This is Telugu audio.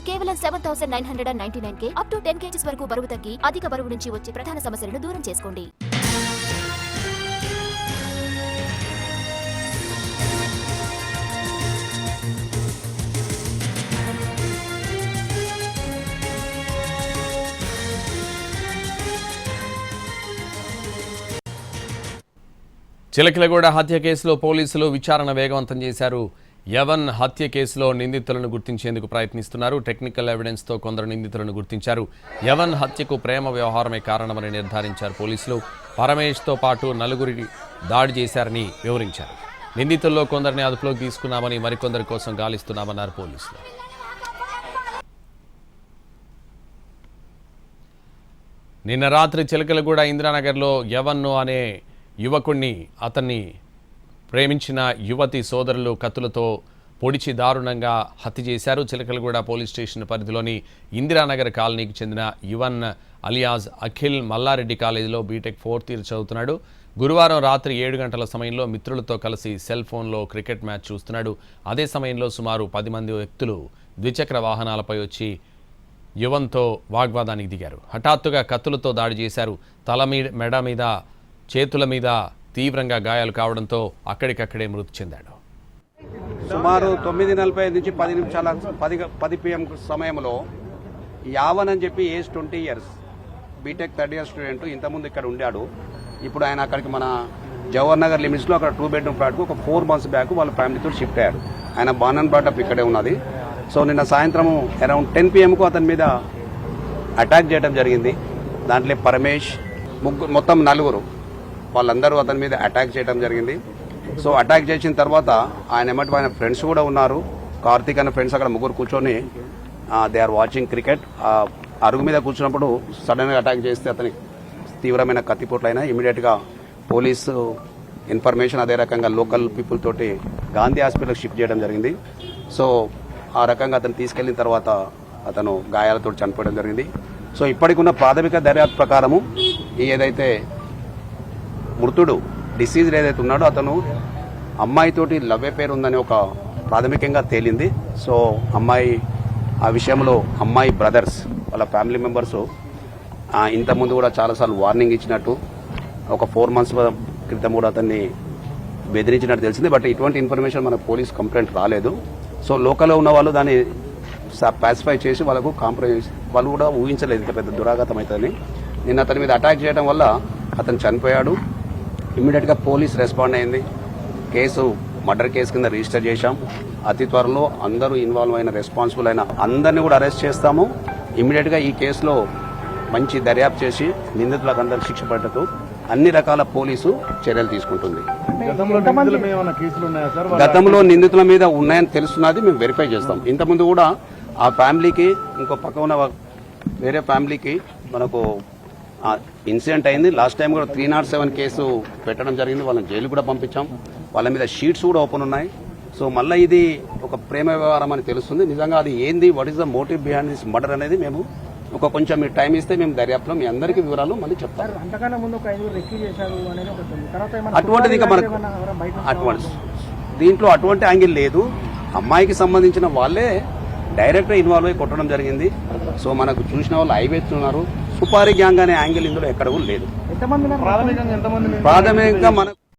కేవలం 7,999 అప్ టు 10 kgs వరకు బరువు తగ్గి అధిక బరువు నుంచి వచ్చే ప్రధాన సమస్యలను దూరం చేసుకోండి. చిలకలగూడ హత్య కేసులో పోలీసులు విచారణ వేగవంతం చేశారు. యవన్ హత్య కేసులో నిందితులను గుర్తించేందుకు ప్రయత్నిస్తున్నారు. టెక్నికల్ ఎవిడెన్స్తో కొందరు నిందితులను గుర్తించారు. యవన్ హత్యకు ప్రేమ వ్యవహారమే కారణమని నిర్ధారించారు పోలీసులు. పరమేష్తో పాటు నలుగురికి దాడి చేశారని వివరించారు. నిందితుల్లో కొందరిని అదుపులోకి తీసుకున్నామని, మరికొందరి కోసం గాలిస్తున్నామన్నారు పోలీసులు. నిన్న రాత్రి చిలకలగూడ ఇందిరానగర్లో యవన్ను అనే యువకుణ్ణి, అతన్ని ప్రేమించిన యువతి సోదరులు కత్తులతో పొడిచి దారుణంగా హత్య చేశారు. చిలకలగూడ పోలీస్ స్టేషన్ పరిధిలోని ఇందిరానగర్ కాలనీకి చెందిన యువన్ అలియాజ్ అఖిల్ మల్లారెడ్డి కాలేజీలో బీటెక్ 4th ఇయర్ చదువుతున్నాడు. గురువారం రాత్రి 7 గంటల సమయంలో మిత్రులతో కలిసి సెల్ ఫోన్లో క్రికెట్ మ్యాచ్ చూస్తున్నాడు. అదే సమయంలో సుమారు 10 మంది వ్యక్తులు ద్విచక్ర వాహనాలపై వచ్చి యువన్తో వాగ్వాదానికి దిగారు. హఠాత్తుగా కత్తులతో దాడి చేశారు. తల మీద, మెడ మీద, చేతుల మీద తీవ్రంగా గాయాలు కావడంతో అక్కడికక్కడే మృతి చెందాడు. సుమారు 9:45 నుంచి 10 నిమిషాల 10 PM సమయంలో యావన్ అని చెప్పి age 20 years BTech 3rd year student ఇంతకుముందు ఇక్కడ ఉండాడు. ఇప్పుడు ఆయన అక్కడికి మన జవహర్ నగర్ లిమిట్స్లో అక్కడ 2 bedroom ఫ్లాట్కు ఒక 4 months బ్యాక్ వాళ్ళ ఫ్యామిలీతో షిఫ్ట్ అయ్యాడు. ఆయన బానన్ బాటప్ ఇక్కడే ఉన్నది. సో నిన్న సాయంత్రం అరౌండ్ 10 PM అతని మీద అటాక్ చేయడం జరిగింది. దాంట్లో పరమేష్, మొత్తం 4 వాళ్ళందరూ అతని మీద అటాక్ చేయడం జరిగింది. సో అటాక్ చేసిన తర్వాత ఆయన ఫ్రెండ్స్ కూడా ఉన్నారు. కార్తీక్ అనే ఫ్రెండ్స్ అక్కడ 3 కూర్చొని దే ఆర్ వాచింగ్ క్రికెట్. అరుగు మీద కూర్చున్నప్పుడు సడన్గా అటాక్ చేస్తే అతనికి తీవ్రమైన కత్తిపోట్లైనా ఇమీడియట్గా పోలీసు ఇన్ఫర్మేషన్, అదే రకంగా లోకల్ పీపుల్ తోటి గాంధీ హాస్పిటల్కి షిఫ్ట్ చేయడం జరిగింది. సో ఆ రకంగా అతను తీసుకెళ్లిన తర్వాత అతను గాయాలతో చనిపోవడం జరిగింది. సో ఇప్పటికున్న ప్రాథమిక దర్యాప్తు ప్రకారము ఏదైతే మృతుడు డిసీజ్డ్ ఏదైతే ఉన్నాడో అతను అమ్మాయితోటి లవ్ అఫేర్ ఉందని ఒక ప్రాథమికంగా తేలింది. సో అమ్మాయి ఆ విషయంలో అమ్మాయి బ్రదర్స్ వాళ్ళ ఫ్యామిలీ మెంబర్స్ ఇంతకుముందు కూడా చాలాసార్లు వార్నింగ్ ఇచ్చినట్టు, ఒక 4 months క్రితం కూడా అతన్ని బెదిరించినట్టు తెలిసింది. బట్ ఇటువంటి ఇన్ఫర్మేషన్ మన పోలీస్ కంప్లైంట్ రాలేదు. సో లోకల్లో ఉన్న వాళ్ళు దాన్ని పాసిఫై చేసి వాళ్ళకు కాంప్రమైజ్, వాళ్ళు కూడా ఊహించలేదు ఇంత పెద్ద దురాఘాతం అవుతుందని. నిన్న అతని మీద అటాక్ చేయడం వల్ల అతను చనిపోయాడు. ఇమ్మీడియట్గా పోలీస్ రెస్పాండ్ అయింది. కేసు మర్డర్ కేసు కింద రిజిస్టర్ చేశాం. అతి త్వరలో అందరూ ఇన్వాల్వ్ అయిన, రెస్పాన్సిబుల్ అయిన అందరినీ కూడా అరెస్ట్ చేస్తాము. ఇమ్మీడియట్గా ఈ కేసులో మంచి దర్యాప్తు చేసి నిందితులకు అందరూ శిక్ష పడ్డట్టు అన్ని రకాల పోలీసు చర్యలు తీసుకుంటుంది. గతంలో నిందితుల మీద ఉన్నాయని తెలుస్తున్నది మేము వెరిఫై చేస్తాం. ఇంతకుముందు కూడా ఆ ఫ్యామిలీకి, ఇంకో పక్క ఉన్న వేరే ఫ్యామిలీకి మనకు ఇన్సిడెంట్ అయింది. లాస్ట్ టైం కూడా 307 కేసు పెట్టడం జరిగింది. వాళ్ళని జైలు కూడా పంపించాం. వాళ్ళ మీద షీట్స్ కూడా ఓపెన్ ఉన్నాయి. సో మళ్ళీ ఇది ఒక ప్రేమ వ్యవహారం అని తెలుస్తుంది. నిజంగా అది ఏంది, what is the motive behind this murder అనేది మేము కొంచెం మీరు టైం ఇస్తే మేము దర్యాప్తులో మీ అందరికీ వివరాలు మళ్ళీ చెప్తాం. అటువంటిది ఇంకా మనకు దీంట్లో అటువంటి యాంగిల్ లేదు. అమ్మాయికి సంబంధించిన వాళ్ళే డైరెక్ట్గా ఇన్వాల్వ్ అయి కొట్టడం జరిగింది. సో మనకు చూసిన వాళ్ళు ఐవేస్తున్నారు. సుపారీ గ్యాంగ్ అనే యాంగిల్ ఇందులో ఎక్కడ కూడా లేదు. ప్రాథమికంగా మనకు